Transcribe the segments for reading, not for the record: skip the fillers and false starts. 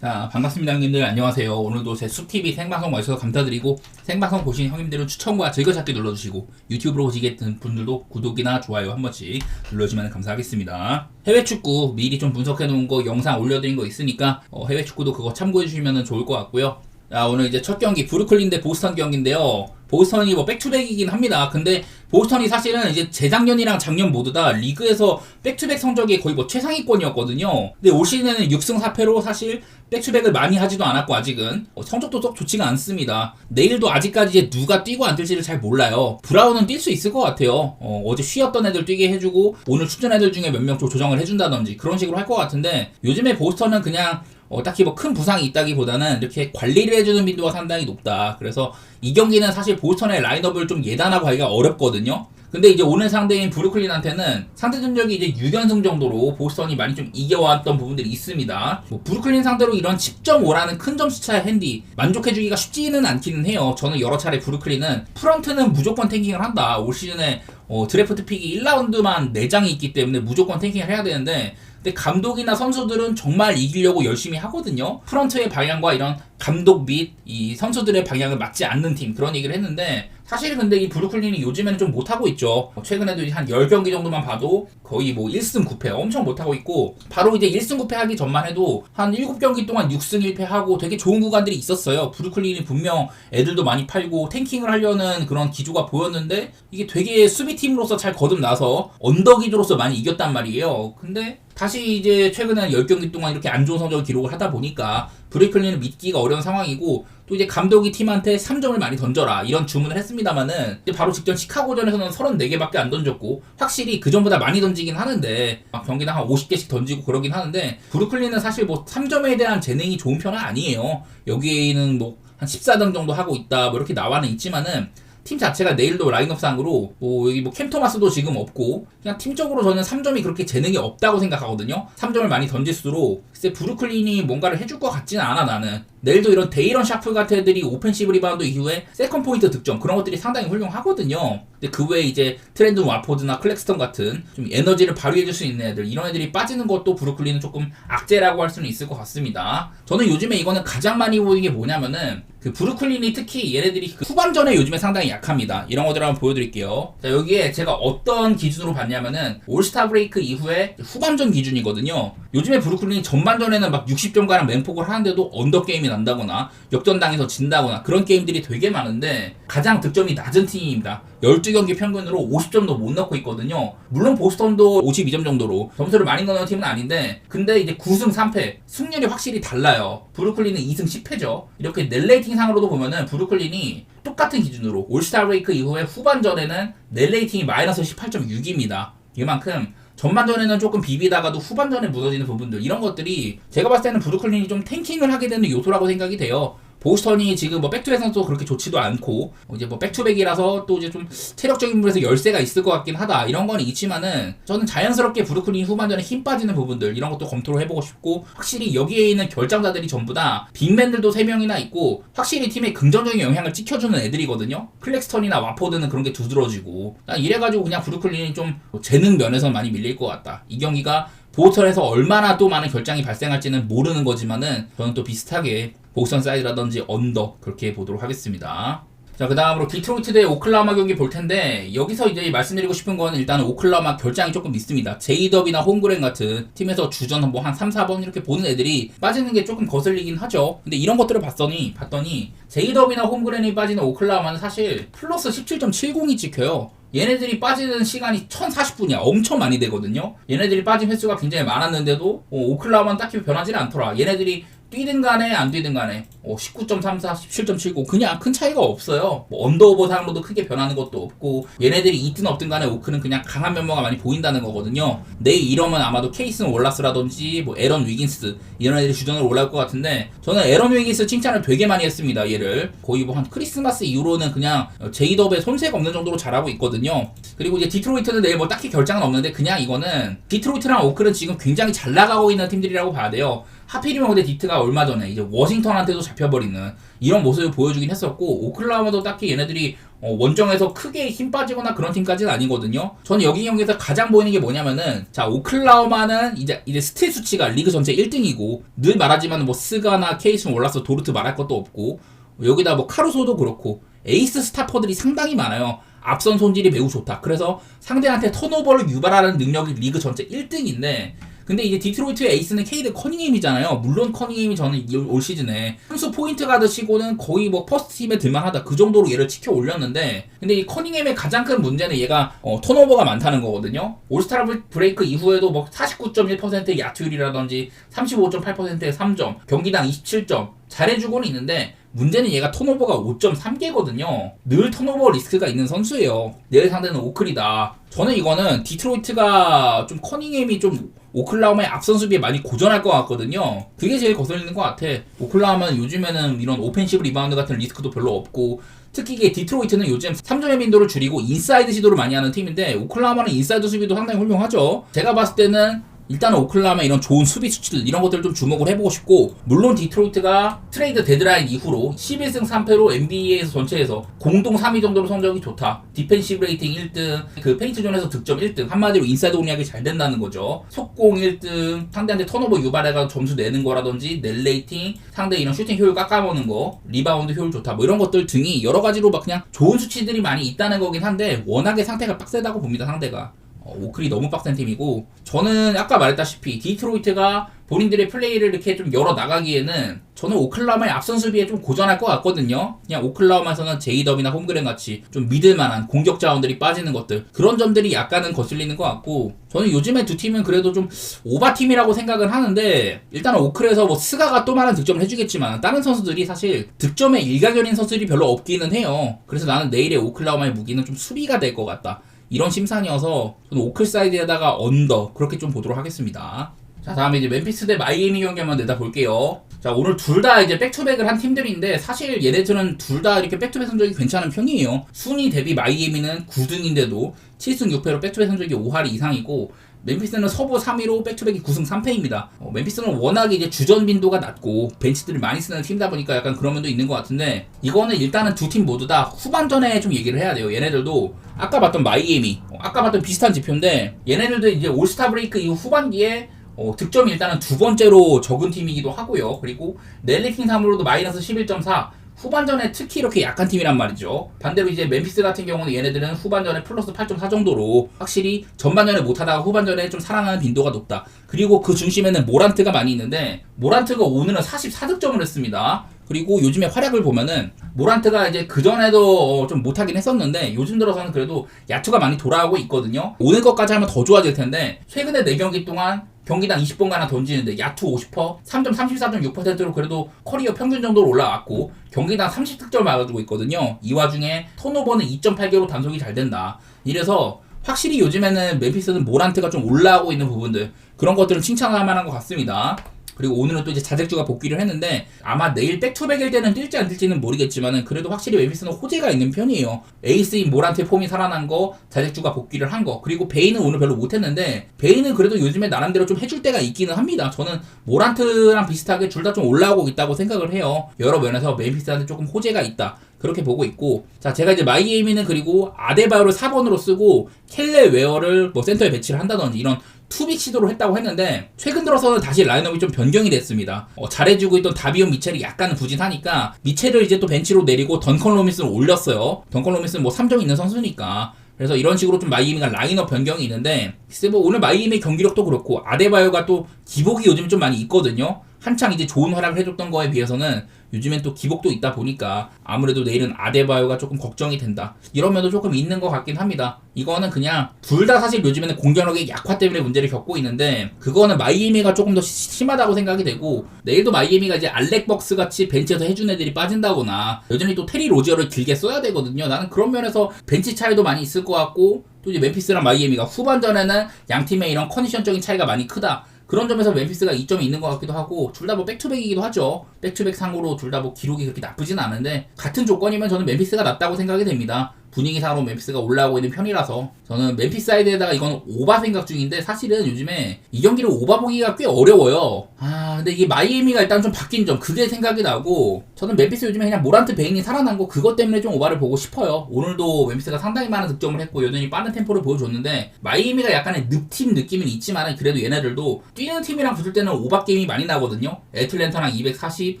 자, 반갑습니다, 형님들. 안녕하세요. 오늘도 제 숲TV 생방송 와주셔서 감사드리고, 생방송 보신 형님들은 추천과 즐겨찾기 눌러주시고, 유튜브로 보시겠던 분들도 구독이나 좋아요 한 번씩 눌러주시면 감사하겠습니다. 해외 축구 미리 좀 분석해놓은 거 영상 올려드린 거 있으니까, 해외 축구도 그거 참고해주시면 좋을 것 같고요. 자, 오늘 이제 첫 경기, 브루클린 대 보스턴 경기인데요. 보스턴이 뭐 백투백이긴 합니다. 근데 보스턴이 사실은 이제 재작년이랑 작년 모두 다 리그에서 백투백 성적이 거의 뭐 최상위권이었거든요. 근데 올 시즌에는 6승 4패로 사실 백투백을 많이 하지도 않았고 아직은 성적도 썩 좋지가 않습니다. 내일도 아직까지 이제 누가 뛰고 안 뛸지를 잘 몰라요. 브라운은 뛸 수 있을 것 같아요. 어제 쉬었던 애들 뛰게 해주고 오늘 출전 애들 중에 몇 명 좀 조정을 해준다든지 그런 식으로 할 것 같은데 요즘에 보스턴은 그냥 딱히 뭐 큰 부상이 있다기보다는 이렇게 관리를 해주는 빈도가 상당히 높다. 그래서 이 경기는 사실 보스턴의 라인업을 좀 예단하고 하기가 어렵거든요. 근데 이제 오늘 상대인 브루클린한테는 상대 전적이 이제 6연승 정도로 보스턴이 많이 좀 이겨왔던 부분들이 있습니다. 뭐 브루클린 상대로 이런 10.5라는 큰 점수차의 핸디 만족해주기가 쉽지는 않기는 해요. 저는 여러 차례 브루클린은 프런트는 무조건 탱킹을 한다. 올 시즌에 드래프트 픽이 1라운드만 4장이 있기 때문에 무조건 탱킹을 해야 되는데 근데 감독이나 선수들은 정말 이기려고 열심히 하거든요. 프런트의 방향과 이런 감독 및 이 선수들의 방향을 맞지 않는 팀 그런 얘기를 했는데 사실 근데 이 브루클린이 요즘에는 좀 못하고 있죠. 최근에도 한 10경기 정도만 봐도 거의 뭐 1승 9패 엄청 못하고 있고 바로 이제 1승 9패 하기 전만 해도 한 7경기 동안 6승 1패 하고 되게 좋은 구간들이 있었어요. 브루클린이 분명 애들도 많이 팔고 탱킹을 하려는 그런 기조가 보였는데 이게 되게 수비팀으로서 잘 거듭나서 언더기조로서 많이 이겼단 말이에요. 근데 다시 이제 최근에 10경기 동안 이렇게 안 좋은 성적을 기록을 하다 보니까 브루클린은 믿기가 어려운 상황이고 또 이제 감독이 팀한테 3점을 많이 던져라 이런 주문을 했습니다만은 이제 바로 직전 시카고전에서는 34개밖에 안 던졌고 확실히 그전보다 많이 던지긴 하는데 막 경기당 한 50개씩 던지고 그러긴 하는데 브루클린은 사실 뭐 3점에 대한 재능이 좋은 편은 아니에요. 여기에는 뭐 한 14등 정도 하고 있다 뭐 이렇게 나와는 있지만은 팀 자체가 내일도 라인업상으로 여기 뭐 캠 토마스도 지금 없고 그냥 팀적으로 저는 3점이 그렇게 재능이 없다고 생각하거든요. 3점을 많이 던질수록 글쎄 브루클린이 뭔가를 해줄 것 같지는 않아 나는. 내일도 이런 데이런 샤프 같은 애들이 오펜시브 리바운드 이후에 세컨 포인트 득점 그런 것들이 상당히 훌륭하거든요. 근데 그 외에 이제 트렌든 와포드나 클렉스턴 같은 좀 에너지를 발휘해줄 수 있는 애들 이런 애들이 빠지는 것도 브루클린은 조금 악재라고 할 수는 있을 것 같습니다. 저는 요즘에 이거는 가장 많이 보이는 게 뭐냐면은 그 브루클린이 특히 얘네들이 그 후반전에 요즘에 상당히 약합니다. 이런 것들을 한번 보여드릴게요. 자 여기에 제가 어떤 기준으로 봤냐면은 올스타 브레이크 이후에 후반전 기준이거든요. 요즘에 브루클린이 전반전에는 막 60점 가량 맨폭을 하는데도 언더게임이 난다거나 역전당해서 진다거나 그런 게임들이 되게 많은데 가장 득점이 낮은 팀입니다. 12경기 평균으로 50점도 못 넣고 있거든요. 물론 보스턴도 52점 정도로 점수를 많이 넣는 팀은 아닌데 근데 이제 9승 3패 승률이 확실히 달라요. 브루클린은 2승 10패죠. 이렇게 넷레이팅 상으로도 보면은 브루클린이 똑같은 기준으로 올스타 브레이크 이후에 후반전에는 넷레이팅이 마이너스 18.6입니다. 이만큼 전반전에는 조금 비비다가도 후반전에 무너지는 부분들 이런 것들이 제가 봤을 때는 브루클린이 좀 탱킹을 하게 되는 요소라고 생각이 돼요. 보스턴이 지금 뭐 백투백 선수도 그렇게 좋지도 않고 이제 뭐 백투백이라서 또 이제 좀 체력적인 부분에서 열세가 있을 것 같긴 하다 이런 건 있지만은 저는 자연스럽게 브루클린 후반전에 힘 빠지는 부분들 이런 것도 검토를 해보고 싶고 확실히 여기에 있는 결장자들이 전부 다 빅맨들도 3명이나 있고 확실히 팀에 긍정적인 영향을 찍혀주는 애들이거든요. 클렉스턴이나 와포드는 그런 게 두드러지고 이래가지고 그냥 브루클린이 좀 재능 면에서 많이 밀릴 것 같다. 이 경기가 보스턴에서 얼마나 또 많은 결장이 발생할지는 모르는 거지만은 저는 또 비슷하게 보스턴 사이드라든지 언더 그렇게 보도록 하겠습니다. 자, 그 다음으로 디트로이트 대 오클라호마 경기 볼 텐데 여기서 이제 말씀드리고 싶은 건 일단 오클라호마 결장이 조금 있습니다. 제이더비나 홈그랜 같은 팀에서 주전 뭐 한 3, 4번 이렇게 보는 애들이 빠지는 게 조금 거슬리긴 하죠. 근데 이런 것들을 봤더니 제이더비나 홈그랜이 빠지는 오클라호마는 사실 플러스 17.70이 찍혀요. 얘네들이 빠지는 시간이 1040분이야. 엄청 많이 되거든요. 얘네들이 빠진 횟수가 굉장히 많았는데도 오클라호마는 딱히 변하지 않더라. 얘네들이 뛰든 간에 안 뛰든 간에 19.34, 17.79 그냥 큰 차이가 없어요. 뭐 언더오버 상으로도 크게 변하는 것도 없고 얘네들이 있든 없든 간에 오크는 그냥 강한 면모가 많이 보인다는 거거든요. 내일 이러면 아마도 케이슨 월라스라든지 뭐 에런 위긴스 이런 애들이 주전으로 올라올 것 같은데 저는 에런 위긴스 칭찬을 되게 많이 했습니다. 얘를 거의 뭐 한 크리스마스 이후로는 그냥 제이더브에 손색 없는 정도로 잘하고 있거든요. 그리고 이제 디트로이트는 내일 뭐 딱히 결장은 없는데 그냥 이거는 디트로이트랑 오클은 지금 굉장히 잘 나가고 있는 팀들이라고 봐야 돼요. 하필이면 근데 디트가 얼마 전에 이제 워싱턴한테도 잡혀버리는 이런 모습을 보여주긴 했었고, 오클라호마도 딱히 얘네들이 원정에서 크게 힘 빠지거나 그런 팀까지는 아니거든요. 저는 여기 경기에서 가장 보이는 게 뭐냐면은, 자, 오클라호마는 이제 스틸 수치가 리그 전체 1등이고, 늘 말하지만 뭐 스가나 케이슨 올라서 도르트 말할 것도 없고, 여기다 뭐 카루소도 그렇고 에이스 스타퍼들이 상당히 많아요. 앞선 손질이 매우 좋다. 그래서 상대한테 턴오버를 유발하는 능력이 리그 전체 1등인데, 근데 이제 디트로이트의 에이스는 케이드 커닝햄이잖아요. 물론 커닝햄이 저는 올 시즌에 선수 포인트 가드 치고는 거의 뭐 퍼스트 팀에 들만하다, 그 정도로 얘를 치켜 올렸는데, 근데 이 커닝햄의 가장 큰 문제는 얘가 턴오버가 많다는 거거든요. 올스타 브레이크 이후에도 뭐 49.1%의 야투율이라든지 35.8%의 3점, 경기당 27점 잘해주고는 있는데, 문제는 얘가 턴오버가 5.3개거든요. 늘 턴오버 리스크가 있는 선수예요. 내일 상대는 오클이다. 저는 이거는 디트로이트가 좀 커닝햄이 좀 오클라호마의 앞선 수비에 많이 고전할 것 같거든요. 그게 제일 거슬리는 것 같아. 오클라호마는 요즘에는 이런 오펜시브 리바운드 같은 리스크도 별로 없고, 특히 이게 디트로이트는 요즘 3점의 빈도를 줄이고 인사이드 시도를 많이 하는 팀인데, 오클라호마는 인사이드 수비도 상당히 훌륭하죠. 제가 봤을 때는 일단은 오클라호마 이런 좋은 수비 수치들 이런 것들을 좀 주목을 해보고 싶고, 물론 디트로이트가 트레이드 데드라인 이후로 11승 3패로 NBA에서 전체에서 공동 3위 정도로 성적이 좋다. 디펜시브 레이팅 1등, 그 페인트존에서 득점 1등, 한마디로 인사이드 공략이 잘 된다는 거죠. 속공 1등, 상대한테 턴오버 유발해가 점수 내는 거라든지 넬 레이팅, 상대 이런 슈팅 효율 깎아먹는 거, 리바운드 효율 좋다, 뭐 이런 것들 등이 여러 가지로 막 그냥 좋은 수치들이 많이 있다는 거긴 한데, 워낙에 상태가 빡세다고 봅니다. 상대가 오클이 너무 빡센 팀이고, 저는 아까 말했다시피 디트로이트가 본인들의 플레이를 이렇게 좀 열어 나가기에는 저는 오클라호마의 앞선 수비에 좀 고전할 것 같거든요. 그냥 오클라호마에서는 제이더비나 홈그랜 같이 좀 믿을만한 공격 자원들이 빠지는 것들, 그런 점들이 약간은 거슬리는 것 같고, 저는 요즘에 두 팀은 그래도 좀 오바팀이라고 생각을 하는데, 일단은 오클에서 뭐 스가가 또 많은 득점을 해주겠지만 다른 선수들이 사실 득점에 일가견인 선수들이 별로 없기는 해요. 그래서 나는 내일의 오클라호마의 무기는 좀 수비가 될 것 같다, 이런 심산이어서 저는 오클 사이드에다가 언더 그렇게 좀 보도록 하겠습니다. 자, 다음에 이제 멤피스 대 마이애미 경기 한번 내다볼게요. 자, 오늘 둘 다 이제 백투백을 한 팀들인데, 사실 얘네들은 둘 다 이렇게 백투백 성적이 괜찮은 편이에요. 순위 대비 마이애미는 9등인데도 7승 6패로 백투백 성적이 5할이 이상이고, 멤피스는 서부 3위로 백투백이 9승 3패입니다. 멤피스는 워낙에 이제 주전 빈도가 낮고 벤치들을 많이 쓰는 팀이다 보니까 약간 그런 면도 있는 것 같은데, 이거는 일단은 두 팀 모두 다 후반전에 좀 얘기를 해야 돼요. 얘네들도 아까 봤던 마이애미, 아까 봤던 비슷한 지표인데, 얘네들도 이제 올스타 브레이크 이후 후반기에 득점이 일단은 두 번째로 적은 팀이기도 하고요. 그리고 넬리킹 3으로도 마이너스 11.4, 후반전에 특히 이렇게 약한 팀이란 말이죠. 반대로 이제 멤피스 같은 경우는 얘네들은 후반전에 플러스 8.4 정도로 확실히 전반전에 못하다가 후반전에 좀 살아나는 빈도가 높다. 그리고 그 중심에는 모란트가 많이 있는데, 모란트가 오늘은 44득점을 했습니다. 그리고 요즘에 활약을 보면은 모란트가 이제 그전에도 좀 못하긴 했었는데, 요즘 들어서는 그래도 야투가 많이 돌아오고 있거든요. 오늘 것까지 하면 더 좋아질 텐데, 최근에 4경기 동안 경기당 20번 가나 던지는데 야투 50%, 3점 34.6%로 그래도 커리어 평균 정도로 올라왔고, 경기당 30득점을 맞아주고 있거든요. 이 와중에 턴오버는 2.8개로 단속이 잘 된다. 이래서 확실히 요즘에는 멤피스는 모란트가 좀 올라오고 있는 부분들, 그런 것들은 칭찬할 만한 것 같습니다. 그리고 오늘은 또 이제 자택주가 복귀를 했는데, 아마 내일 백투백일 때는 뛸지 안 뛸지는 모르겠지만은 그래도 확실히 멤피스는 호재가 있는 편이에요. 에이스인 모란트의 폼이 살아난 거, 자택주가 복귀를 한 거, 그리고 베인은 오늘 별로 못했는데, 베인은 그래도 요즘에 나름대로 좀 해줄 때가 있기는 합니다. 저는 모란트랑 비슷하게 둘 다 좀 올라오고 있다고 생각을 해요. 여러 면에서 멤피스한테 조금 호재가 있다, 그렇게 보고 있고, 자, 제가 이제 마이애미는 그리고 아데바요를 4번으로 쓰고 켈레 웨어를 뭐 센터에 배치를 한다든지 이런 투빅 시도를 했다고 했는데, 최근 들어서는 다시 라인업이 좀 변경이 됐습니다. 잘해주고 있던 다비온 미첼이 약간 부진하니까 미첼을 이제 또 벤치로 내리고 던컨 로빈슨을 올렸어요. 던컨 로빈슨은 뭐 3점 있는 선수니까. 그래서 이런 식으로 좀 마이애미가 라인업 변경이 있는데, 글쎄 뭐 오늘 마이애미 경기력도 그렇고 아데바요가 또 기복이 요즘 좀 많이 있거든요. 한창 이제 좋은 활약을 해줬던 거에 비해서는 요즘엔 또 기복도 있다 보니까 아무래도 내일은 아데바요가 조금 걱정이 된다, 이런 면도 조금 있는 것 같긴 합니다. 이거는 그냥 둘 다 사실 요즘에는 공격력의 약화 때문에 문제를 겪고 있는데, 그거는 마이애미가 조금 더 심하다고 생각이 되고, 내일도 마이애미가 이제 알렉 벅스 같이 벤치에서 해준 애들이 빠진다거나 여전히 또 테리 로지어를 길게 써야 되거든요. 나는 그런 면에서 벤치 차이도 많이 있을 것 같고, 또 이제 멤피스랑 마이애미가 후반전에는 양 팀의 이런 컨디션적인 차이가 많이 크다, 그런 점에서 멤피스가 이점이 있는 것 같기도 하고, 둘 다 뭐 백투백이기도 하죠. 백투백 상으로 둘 다 뭐 기록이 그렇게 나쁘진 않은데, 같은 조건이면 저는 멤피스가 낫다고 생각이 됩니다. 분위기상으로 멤피스가 올라오고 있는 편이라서 저는 멤피스 사이드에다가 이건 오바 생각 중인데 사실은 요즘에 이 경기를 오바 보기가 꽤 어려워요. 근데 이게 마이애미가 일단 좀 바뀐 점 그게 생각이 나고 저는 멤피스 요즘에 그냥 모란트 베인이 살아난 거 그것 때문에 좀 오바를 보고 싶어요. 오늘도 멤피스가 상당히 많은 득점을 했고 여전히 빠른 템포를 보여줬는데 마이애미가 약간의 늪팀 느낌은 있지만 그래도 얘네들도 뛰는 팀이랑 붙을 때는 오바 게임이 많이 나거든요. 애틀랜타랑 240,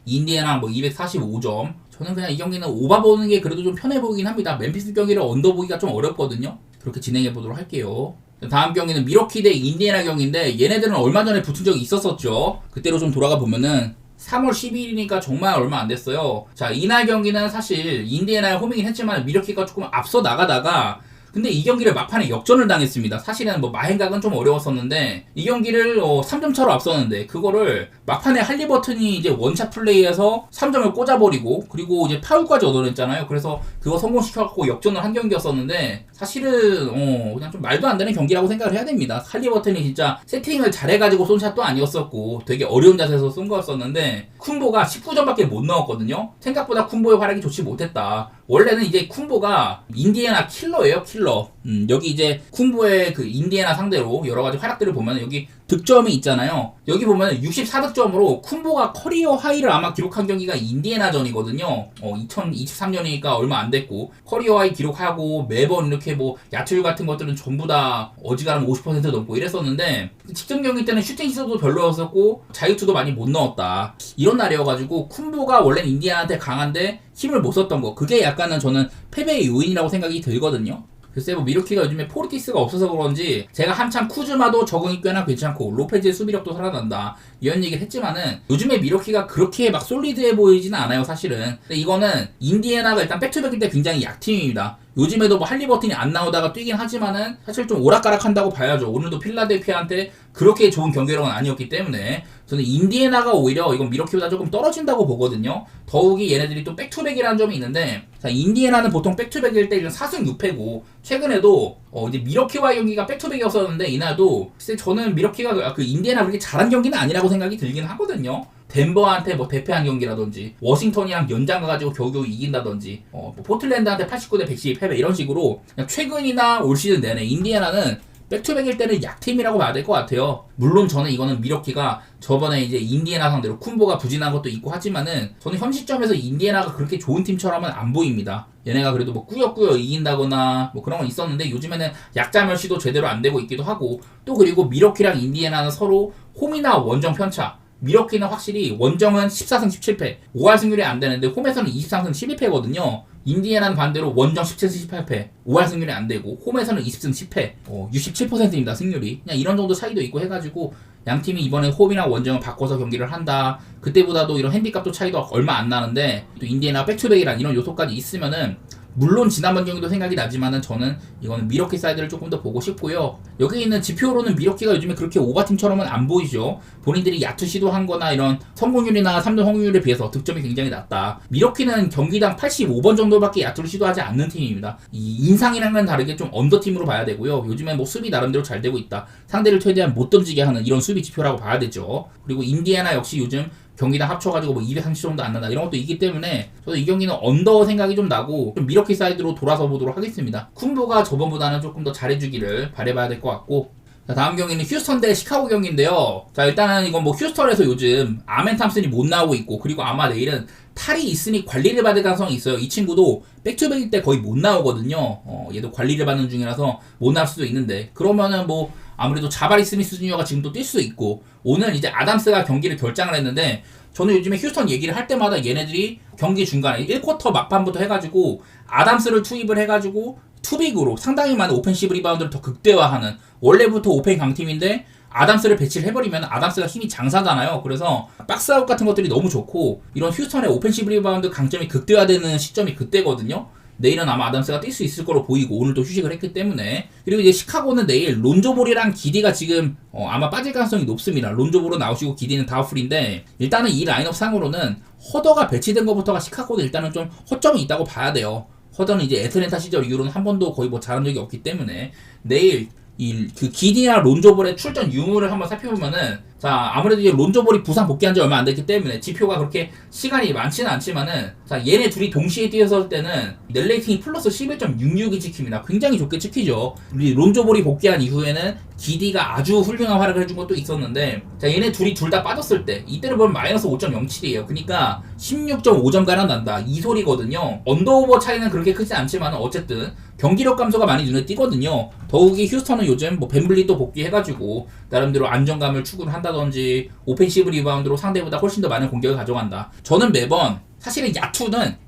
인디애나랑 뭐 245점. 저는 그냥 이 경기는 오바 보는 게 그래도 좀 편해 보이긴 합니다. 멤피스 경기를 언더 보기가 좀 어렵거든요. 그렇게 진행해 보도록 할게요. 다음 경기는 미러키 대 인디애나 경기인데 얘네들은 얼마 전에 붙은 적이 있었었죠. 그때로 좀 돌아가 보면은 3월 12일이니까 정말 얼마 안 됐어요. 자, 이날 경기는 사실 인디애나의 홈이긴 했지만 미러키가 조금 앞서 나가다가 근데 이 경기를 막판에 역전을 당했습니다. 사실은 뭐 마행각은 좀 어려웠었는데 이 경기를 3점 차로 앞섰는데 그거를 막판에 할리버튼이 이제 원샷 플레이에서 3점을 꽂아버리고 그리고 이제 파울까지 얻어냈잖아요. 그래서 그거 성공시켜갖고 역전을 한 경기였었는데 사실은 그냥 좀 말도 안 되는 경기라고 생각을 해야 됩니다. 할리버튼이 진짜 세팅을 잘해가지고 쏜 샷도 아니었었고 되게 어려운 자세에서 쏜 거였었는데 쿤보가 19점밖에 못 넣었거든요. 생각보다 쿤보의 활약이 좋지 못했다. 원래는 이제 쿤보가 인디애나 킬러예요, 킬러. 여기 이제 쿤보의 그 인디애나 상대로 여러 가지 활약들을 보면 여기 득점이 있잖아요. 여기 보면 64득점으로 쿤보가 커리어 하이를 아마 기록한 경기가 인디애나전이거든요. 2023년이니까 얼마 안 됐고 커리어 하이 기록하고 매번 이렇게 뭐 야투율 같은 것들은 전부 다 어지간하면 50% 넘고 이랬었는데 직전 경기 때는 슈팅 시도도 별로였었고 자유투도 많이 못 넣었다. 이런 날이어가지고 쿤보가 원래는 인디애나한테 강한데 힘을 못 썼던 거 그게 약간은 저는 패배의 요인이라고 생각이 들거든요. 글쎄 뭐 미러키가 요즘에 포르티스가 없어서 그런지 제가 한참 쿠즈마도 적응이 꽤나 괜찮고 로페즈의 수비력도 살아난다 이런 얘기를 했지만은 요즘에 미러키가 그렇게 막 솔리드해 보이지는 않아요 사실은. 근데 이거는 인디애나가 일단 백투백일 때 굉장히 약팀입니다. 요즘에도 뭐 할리버튼이 안 나오다가 뛰긴 하지만은 사실 좀 오락가락한다고 봐야죠. 오늘도 필라델피아한테 그렇게 좋은 경기력은 아니었기 때문에 저는 인디애나가 오히려 이건 미러키보다 조금 떨어진다고 보거든요. 더욱이 얘네들이 또 백투백이라는 점이 있는데 자, 인디애나는 보통 백투백일 때 4승 6패고 최근에도 이제 미러키와의 경기가 백투백이었었는데 이날도 글쎄 저는 미러키가 그 인디애나 그렇게 잘한 경기는 아니라고 생각이 들긴 하거든요. 덴버한테 뭐 대패한 경기라든지 워싱턴이랑 연장 가가지고 겨우겨우 이긴다든지 뭐 포틀랜드한테 89대 112 패배 이런 식으로 그냥 최근이나 올 시즌 내내 인디애나는 백투백일 때는 약팀이라고 봐야 될 것 같아요. 물론 저는 이거는 미러키가 저번에 이제 인디애나 상대로 쿤보가 부진한 것도 있고 하지만은 저는 현 시점에서 인디애나가 그렇게 좋은 팀처럼은 안 보입니다. 얘네가 그래도 뭐 꾸역꾸역 이긴다거나 뭐 그런 건 있었는데 요즘에는 약자 멸시도 제대로 안 되고 있기도 하고 또 그리고 미러키랑 인디애나는 서로 홈이나 원정 편차 미러키는 확실히 원정은 14승 17패 5할 승률이 안 되는데 홈에서는 23승 12패거든요. 인디애나는 반대로 원정 17승 18패 5할 승률이 안 되고 홈에서는 20승 10패 67%입니다 승률이. 그냥 이런 정도 차이도 있고 해가지고 양팀이 이번에 홈이랑 원정을 바꿔서 경기를 한다. 그때보다도 이런 핸디값도 차이도 얼마 안 나는데 또 인디애나 백투백이란 이런 요소까지 있으면은 물론 지난번 경기도 생각이 나지만은 저는 이거는 미러키 사이드를 조금 더 보고 싶고요. 여기 있는 지표로는 미러키가 요즘에 그렇게 오바팀처럼은 안 보이죠. 본인들이 야투 시도한 거나 이런 성공률이나 3점 성공률에 비해서 득점이 굉장히 낮다. 미러키는 경기당 85번 정도밖에 야투를 시도하지 않는 팀입니다. 이 인상이랑은 다르게 좀 언더팀으로 봐야 되고요. 요즘에 뭐 수비 나름대로 잘 되고 있다. 상대를 최대한 못 던지게 하는 이런 수비 지표라고 봐야 되죠. 그리고 인디애나 역시 요즘 경기당 합쳐가지고 뭐 230 정도 안 난다 이런 것도 있기 때문에 저도 이 경기는 언더 생각이 좀 나고 좀 미러키 사이드로 돌아서 보도록 하겠습니다. 쿤보가 저번보다는 조금 더 잘해주기를 바라봐야 될 것 같고 자, 다음 경기는 휴스턴 대 시카고 경기인데요. 자, 일단은 이건 뭐 휴스턴에서 요즘 아멘 탐슨이 못 나오고 있고 그리고 아마 내일은 탈이 있으니 관리를 받을 가능성이 있어요. 이 친구도 백투백일 때 거의 못 나오거든요. 얘도 관리를 받는 중이라서 못 나올 수도 있는데 그러면은 뭐 아무래도 자바리 스미스 주니어가 지금 또 뛸 수 있고 오늘 이제 아담스가 경기를 결장을 했는데 저는 요즘에 휴스턴 얘기를 할 때마다 얘네들이 경기 중간에 1쿼터 막판부터 해가지고 아담스를 투입을 해가지고 투빅으로 상당히 많은 오펜시브 리바운드를 더 극대화하는 원래부터 오펜 강팀인데 아담스를 배치를 해버리면 아담스가 힘이 장사잖아요. 그래서 박스아웃 같은 것들이 너무 좋고 이런 휴스턴의 오펜시브 리바운드 강점이 극대화되는 시점이 그때거든요. 내일은 아마 아담스가 뛸 수 있을 거로 보이고 오늘도 휴식을 했기 때문에 그리고 이제 시카고는 내일 론조볼이랑 기디가 지금 아마 빠질 가능성이 높습니다. 론조볼은 나오시고 기디는 다우풀인데 일단은 이 라인업 상으로는 허더가 배치된 것부터가 시카고는 일단은 좀 허점이 있다고 봐야 돼요. 허더는 이제 애틀랜타 시절 이후로는 한 번도 거의 뭐 잘한 적이 없기 때문에 내일 그 기디나 론조볼의 출전 유무를 한번 살펴보면은 자, 아무래도 이제 론조볼이 부상 복귀한 지 얼마 안 됐기 때문에 지표가 그렇게 시간이 많지는 않지만은, 자, 얘네 둘이 동시에 뛰었을 때는 넷 레이팅이 플러스 11.66이 찍힙니다. 굉장히 좋게 찍히죠. 우리 론조볼이 복귀한 이후에는 기디가 아주 훌륭한 활약을 해준 것도 있었는데, 자, 얘네 둘이 둘 다 빠졌을 때 이때를 보면 마이너스 5.07이에요. 그러니까 16.5점 가량 난다 이 소리거든요. 언더오버 차이는 그렇게 크지 않지만 어쨌든 경기력 감소가 많이 눈에 띄거든요. 더욱이 휴스턴은 요즘 뭐 벤블리도 복귀해가지고 나름대로 안정감을 추구를 한다든지 오펜시브 리바운드로 상대보다 훨씬 더 많은 공격을 가져간다. 저는 매번 사실은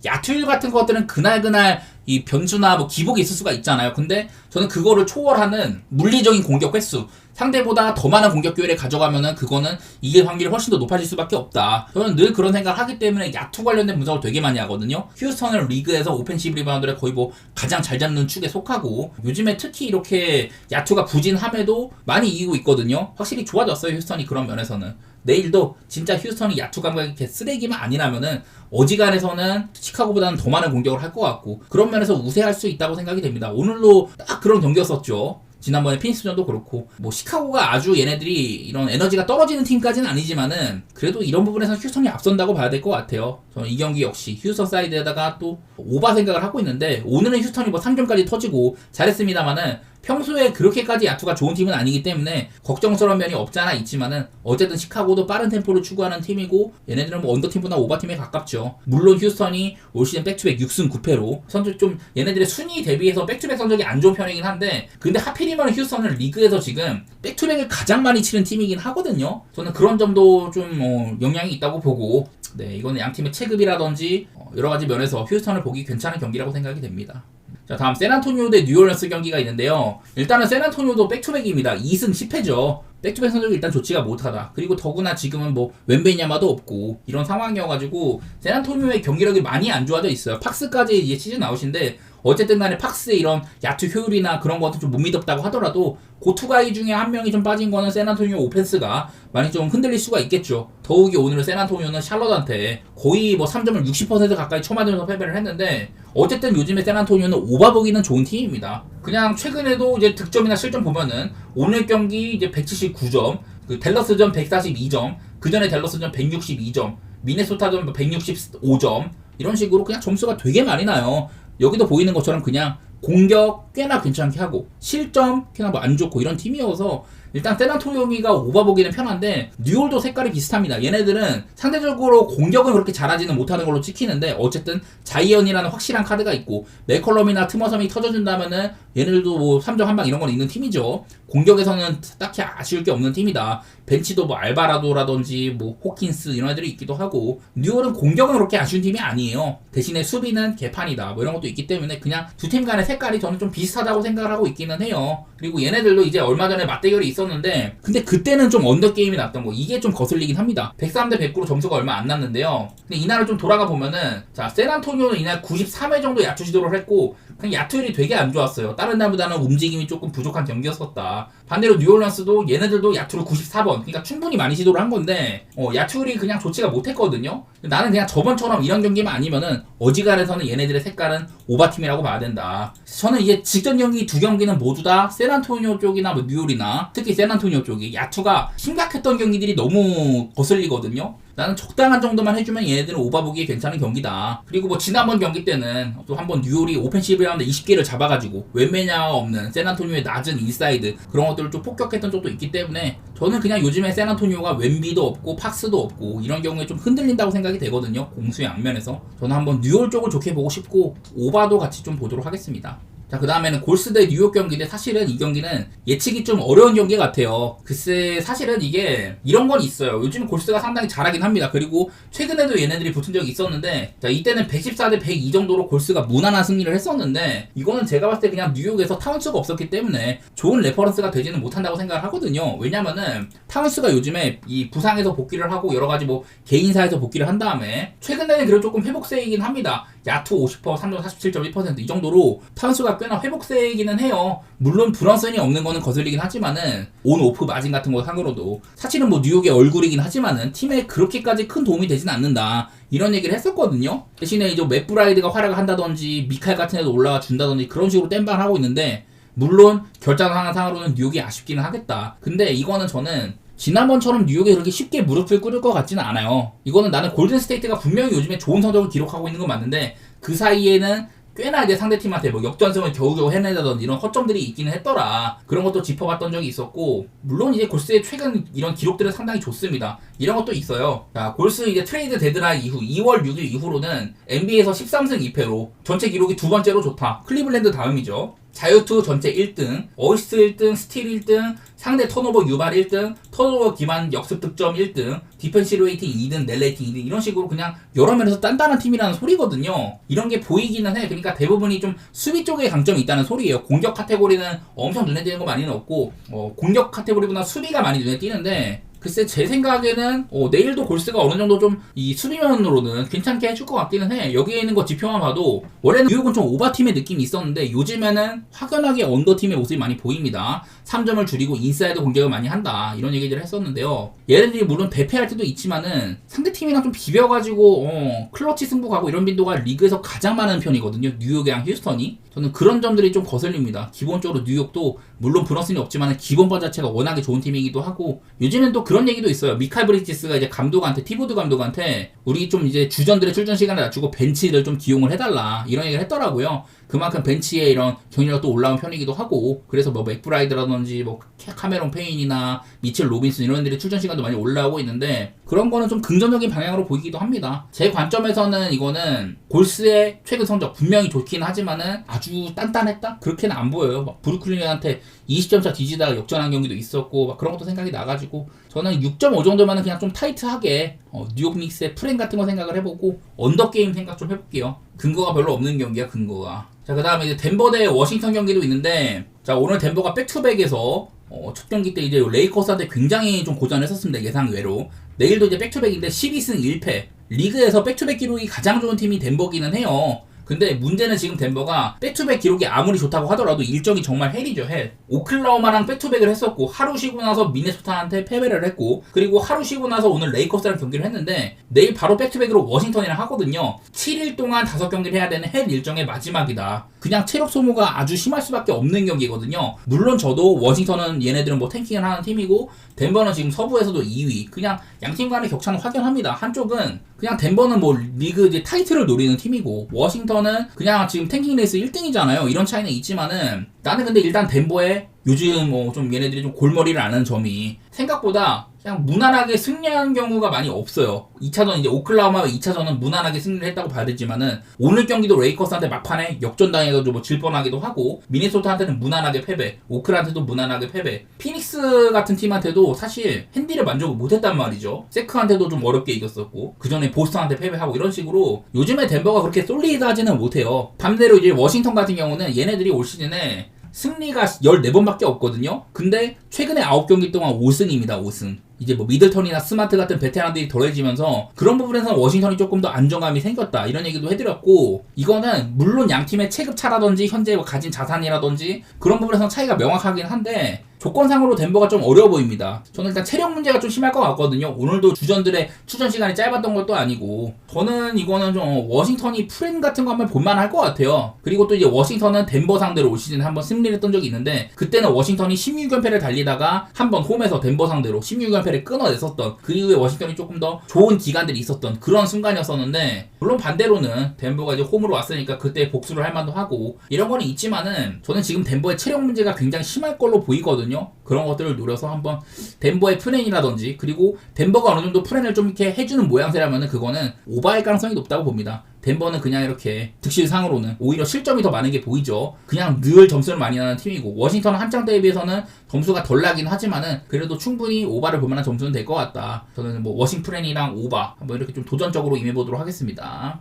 야투일 같은 것들은 그날 이 변수나 뭐 기복이 있을 수가 있잖아요. 근데 저는 그거를 초월하는 물리적인 공격 횟수, 상대보다 더 많은 공격 기회를 가져가면은 그거는 이길 확률이 훨씬 더 높아질 수밖에 없다. 저는 늘 그런 생각을 하기 때문에 야투 관련된 분석을 되게 많이 하거든요. 휴스턴은 리그에서 오펜시브 리바운드를 거의 뭐 가장 잘 잡는 축에 속하고, 요즘에 특히 이렇게 야투가 부진함에도 많이 이기고 있거든요. 확실히 좋아졌어요, 휴스턴이 그런 면에서는. 내일도 진짜 휴스턴이 야투 감각이 이렇게 쓰레기만 아니라면은 어지간해서는 시카고보다는 더 많은 공격을 할 것 같고, 그런 면에서 우세할 수 있다고 생각이 됩니다. 오늘도 딱 그런 경기였었죠. 지난번에 피닉스전도 그렇고, 뭐 시카고가 아주 얘네들이 이런 에너지가 떨어지는 팀까지는 아니지만은 그래도 이런 부분에서 휴스턴이 앞선다고 봐야 될 것 같아요. 저는 이 경기 역시 휴스턴 사이드에다가 또 오바 생각을 하고 있는데, 오늘은 휴스턴이 뭐 3점까지 터지고 잘했습니다만은 평소에 그렇게까지 야투가 좋은 팀은 아니기 때문에 걱정스러운 면이 없지 않아 있지만은, 어쨌든 시카고도 빠른 템포를 추구하는 팀이고 얘네들은 뭐 언더팀보다 오버팀에 가깝죠. 물론 휴스턴이 올 시즌 백투백 6승 9패로 선수 좀 얘네들의 순위 대비해서 백투백 성적이 안 좋은 편이긴 한데, 근데 하필이면 휴스턴은 리그에서 지금 백투백을 가장 많이 치는 팀이긴 하거든요. 저는 그런 점도 좀 영향이 있다고 보고, 네, 이거는 양 팀의 체급이라든지 여러 가지 면에서 휴스턴을 보기 괜찮은 경기라고 생각이 됩니다. 자, 다음 샌안토니오 대 뉴올리언스 경기가 있는데요. 일단은 샌안토니오도 백투백입니다. 2승 10패죠. 백투백 성적이 일단 좋지가 못하다. 그리고 더구나 지금은 뭐 웬베냐마도 없고 이런 상황이어가지고 샌안토니오의 경기력이 많이 안 좋아져 있어요. 팍스까지 이제 시즌 아웃인데, 어쨌든 간에 팍스의 이런 야투 효율이나 그런 것도 좀 못 믿었다고 하더라도 그 투가이 중에 한 명이 좀 빠진 거는 샌안토니오 오펜스가 많이 좀 흔들릴 수가 있겠죠. 더욱이 오늘 샌안토니오는 샬럿한테 거의 뭐 3점을 60% 가까이 쳐맞으면서 패배를 했는데, 어쨌든 요즘에 샌안토니오는 오바보기는 좋은 팀입니다. 그냥 최근에도 이제 득점이나 실점 보면은 오늘 경기 이제 179점, 그 댈러스전 142점, 그 전에 댈러스전 162점, 미네소타전 165점, 이런 식으로 그냥 점수가 되게 많이 나요. 여기도 보이는 것처럼 그냥 공격 꽤나 괜찮게 하고 실점 꽤나 뭐 안 좋고 이런 팀이어서, 일단 샌안토니오가 오바보기는 편한데 뉴올도 색깔이 비슷합니다. 얘네들은 상대적으로 공격은 그렇게 잘하지는 못하는 걸로 찍히는데, 어쨌든 자이언이라는 확실한 카드가 있고 맥컬럼이나 트머섬이 터져준다면은 얘네들도 뭐 3점 한방 이런 건 있는 팀이죠. 공격에서는 딱히 아쉬울 게 없는 팀이다. 벤치도 뭐 알바라도라든지 뭐 호킨스 이런 애들이 있기도 하고, 뉴올은 공격은 그렇게 아쉬운 팀이 아니에요. 대신에 수비는 개판이다 뭐 이런 것도 있기 때문에 그냥 두 팀 간의 색깔이 저는 좀 비슷하다고 생각을 하고 있기는 해요. 그리고 얘네들도 이제 얼마 전에 맞대결이 있었는데, 근데 그때는 좀 언더게임이 났던 거, 이게 좀 거슬리긴 합니다. 103대 109로 점수가 얼마 안 났는데요. 근데 이날을 좀 돌아가 보면은, 자, 샌안토니오는 이날 93회 정도 야투 시도를 했고 그냥 야투율이 되게 안 좋았어요. 다른 날보다는 움직임이 조금 부족한 경기였었다. 반대로 뉴올리언스도 얘네들도 야투를 94번, 그러니까 충분히 많이 시도를 한 건데 야투율이 그냥 좋지가 못했거든요. 나는 그냥 저번처럼 이런 경기만 아니면은 어지간해서는 얘네들의 색깔은 오바팀이라고 봐야 된다. 저는 이제 직전 경기 두 경기는 모두 다 샌안토니오 쪽이나 뭐 뉴올이나 특히 샌안토니오 쪽이 야투가 심각했던 경기들이 너무 거슬리거든요. 나는 적당한 정도만 해주면 얘네들은 오바보기에 괜찮은 경기다. 그리고 뭐 지난번 경기 때는 또 한번 뉴올이 오펜시브 라운드 20개를 잡아가지고 웬메냐가 없는 샌안토니오의 낮은 인사이드 그런 것들을 좀 폭격했던 쪽도 있기 때문에, 저는 그냥 요즘에 샌안토니오가 웬비도 없고 팍스도 없고 이런 경우에 좀 흔들린다고 생각이 되거든요. 공수의 양면에서. 저는 한번 뉴올 쪽을 좋게 보고 싶고 오바도 같이 좀 보도록 하겠습니다. 자, 그 다음에는 골스 대 뉴욕 경기인데, 사실은 이 경기는 예측이 좀 어려운 경기 같아요. 글쎄, 사실은 이게 이런 건 있어요. 요즘 골스가 상당히 잘하긴 합니다. 그리고 최근에도 얘네들이 붙은 적이 있었는데, 자, 이때는 114대 102 정도로 골스가 무난한 승리를 했었는데, 이거는 제가 봤을 때 그냥 뉴욕에서 타운스가 없었기 때문에 좋은 레퍼런스가 되지는 못한다고 생각을 하거든요. 왜냐면은 타운스가 요즘에 이 부상에서 복귀를 하고 여러 가지 뭐 개인사에서 복귀를 한 다음에 최근에는 그래도 조금 회복세이긴 합니다. 야투 50%, 3점 47.1% 이 정도로 타운스가 꽤나 회복세이기는 해요. 물론 브런슨이 없는 거는 거슬리긴 하지만은 온 오프 마진 같은 거 상으로도 사실은 뭐 뉴욕의 얼굴이긴 하지만은 팀에 그렇게까지 큰 도움이 되진 않는다, 이런 얘기를 했었거든요. 대신에 이제 맥브라이드가 활약을 한다든지 미칼 같은 애도 올라와 준다든지 그런 식으로 땜빵을 하고 있는데, 물론 결장 상으로는 뉴욕이 아쉽기는 하겠다. 근데 이거는 저는 지난번처럼 뉴욕에 그렇게 쉽게 무릎을 꿇을 것 같지는 않아요. 이거는 나는 골든스테이트가 분명히 요즘에 좋은 성적을 기록하고 있는 건 맞는데 그 사이에는 꽤나 이제 상대팀한테 뭐 역전승을 겨우겨우 해내다든지 이런 허점들이 있기는 했더라. 그런 것도 짚어봤던 적이 있었고, 물론 이제 골스의 최근 이런 기록들은 상당히 좋습니다. 이런 것도 있어요. 자, 골스 이제 트레이드 데드라인 이후 2월 6일 이후로는 NBA에서 13승 2패로 전체 기록이 두 번째로 좋다. 클리블랜드 다음이죠. 자유투 전체 1등, 어시스트 1등, 스틸 1등, 상대 턴오버 유발 1등, 턴오버 기반 역습 득점 1등, 디펜시브 레이팅 2등, 넷 레이팅 2등 이런 식으로 그냥 여러 면에서 단단한 팀이라는 소리거든요. 이런 게 보이기는 해. 그러니까 대부분이 좀 수비 쪽에 강점이 있다는 소리예요. 공격 카테고리는 엄청 눈에 띄는 거 많이는 없고 공격 카테고리보다 수비가 많이 눈에 띄는데 글쎄 제 생각에는 내일도 골스가 어느 정도 좀 이 수비면으로는 괜찮게 해줄 것 같기는 해. 여기에 있는 거 지표만 봐도 원래는 뉴욕은 좀 오버팀의 느낌이 있었는데 요즘에는 확연하게 언더팀의 모습이 많이 보입니다. 3점을 줄이고 인사이드 공격을 많이 한다 이런 얘기들을 했었는데요. 얘네들이 물론 대패할 때도 있지만은 상대팀이랑 좀 비벼가지고 클러치 승부 가고 이런 빈도가 리그에서 가장 많은 편이거든요. 뉴욕이랑 휴스턴이. 저는 그런 점들이 좀 거슬립니다. 기본적으로 뉴욕도 물론 브런슨이 없지만 기본반 자체가 워낙에 좋은 팀이기도 하고 요즘엔 또 그런 얘기도 있어요. 미칼 브리지스가 이제 감독한테 티보드 감독한테 우리 좀 이제 주전들의 출전 시간을 낮추고 벤치를 좀 기용을 해달라 이런 얘기를 했더라고요. 그만큼 벤치에 이런 경기력도 올라온 편이기도 하고 그래서 뭐 맥브라이드라든지 뭐 카메론 페인이나 미첼 로빈슨 이런 애들이 출전 시간도 많이 올라오고 있는데 그런 거는 좀 긍정적인 방향으로 보이기도 합니다. 제 관점에서는 이거는 골스의 최근 성적 분명히 좋긴 하지만은 아주 단단했다? 그렇게는 안 보여요. 막 브루클린한테 20점 차 뒤지다가 역전한 경기도 있었고 막 그런 것도 생각이 나가지고 저는 6.5 정도면은 그냥 좀 타이트하게 뉴욕 닉스의 프렌 같은 거 생각을 해보고 언더게임 생각 좀 해볼게요. 근거가 별로 없는 경기야 근거가. 자 그 다음에 이제 덴버 대 워싱턴 경기도 있는데 자 오늘 덴버가 백투백에서 첫 경기 때 이제 레이커스한테 굉장히 좀 고전했었습니다. 예상외로. 내일도 이제 백투백인데 12승 1패. 리그에서 백투백 기록이 가장 좋은 팀이 덴버기는 해요. 근데 문제는 지금 덴버가 백투백 기록이 아무리 좋다고 하더라도 일정이 정말 헬이죠, 헬. 오클라호마랑 백투백을 했었고 하루 쉬고 나서 미네소타한테 패배를 했고 그리고 하루 쉬고 나서 오늘 레이커스랑 경기를 했는데 내일 바로 백투백으로 워싱턴이랑 하거든요. 7일 동안 5경기를 해야 되는 헬 일정의 마지막이다. 그냥 체력 소모가 아주 심할 수밖에 없는 경기거든요. 물론 저도 워싱턴은 얘네들은 뭐 탱킹을 하는 팀이고 덴버는 지금 서부에서도 2위. 그냥 양팀 간의 격차는 확연합니다. 한쪽은 그냥 덴버는 뭐 리그 이제 타이틀을 노리는 팀이고 워싱턴은 그냥 지금 탱킹 레이스 1등이잖아요. 이런 차이는 있지만은 나는 근데 일단 덴버에 요즘 뭐 좀 얘네들이 좀 골머리를 아는 점이 생각보다 그냥 무난하게 승리한 경우가 많이 없어요. 2차전 이제 오클라호마와 2차전은 무난하게 승리를 했다고 봐야 되지만은 오늘 경기도 레이커스한테 막판에 역전당해가지고 뭐 질 뻔하기도 하고 미네소타한테는 무난하게 패배, 오클한테도 무난하게 패배, 피닉스 같은 팀한테도 사실 핸디를 만족을 못했단 말이죠. 세크한테도 좀 어렵게 이겼었고 그 전에 보스턴한테 패배하고 이런 식으로 요즘에 덴버가 그렇게 솔리드하지는 못해요. 반대로 이제 워싱턴 같은 경우는 얘네들이 올 시즌에 승리가 14번밖에 없거든요. 근데 최근에 9경기 동안 5승입니다. 5승. 이제 뭐 미들턴이나 스마트 같은 베테랑들이 덜해지면서 그런 부분에서 워싱턴이 조금 더 안정감이 생겼다 이런 얘기도 해드렸고 이거는 물론 양 팀의 체급차라든지 현재 가진 자산이라든지 그런 부분에서 차이가 명확하긴 한데 조건상으로 덴버가 좀 어려워 보입니다. 저는 일단 체력 문제가 좀 심할 것 같거든요. 오늘도 주전들의 출전 시간이 짧았던 것도 아니고 저는 이거는 좀 워싱턴이 프렌 같은 거 한번 볼만할 것 같아요. 그리고 또 이제 워싱턴은 덴버 상대로 올 시즌에 한번 승리를 했던 적이 있는데 그때는 워싱턴이 16연패를 달리다가 한번 홈에서 덴버 상대로 16연패를 끊어냈었던 그 이후에 워싱턴이 조금 더 좋은 기간들이 있었던 그런 순간이었었는데 물론 반대로는 덴버가 이제 홈으로 왔으니까 그때 복수를 할 만도 하고 이런 거는 있지만은 저는 지금 덴버의 체력 문제가 굉장히 심할 걸로 보이거든요. 그런 것들을 노려서 한번 덴버의 프렌이라든지 그리고 덴버가 어느 정도 프렌을 좀 이렇게 해주는 모양새라면은 그거는 오버할 가능성이 높다고 봅니다. 덴버는 그냥 이렇게 득실상으로는 오히려 실점이 더 많은 게 보이죠. 그냥 늘 점수를 많이 나는 팀이고 워싱턴은 한창 때에 비해서는 점수가 덜 나긴 하지만은 그래도 충분히 오바를 볼 만한 점수는 될 것 같다. 저는 뭐 워싱프렌이랑 오바 한번 이렇게 좀 도전적으로 임해보도록 하겠습니다.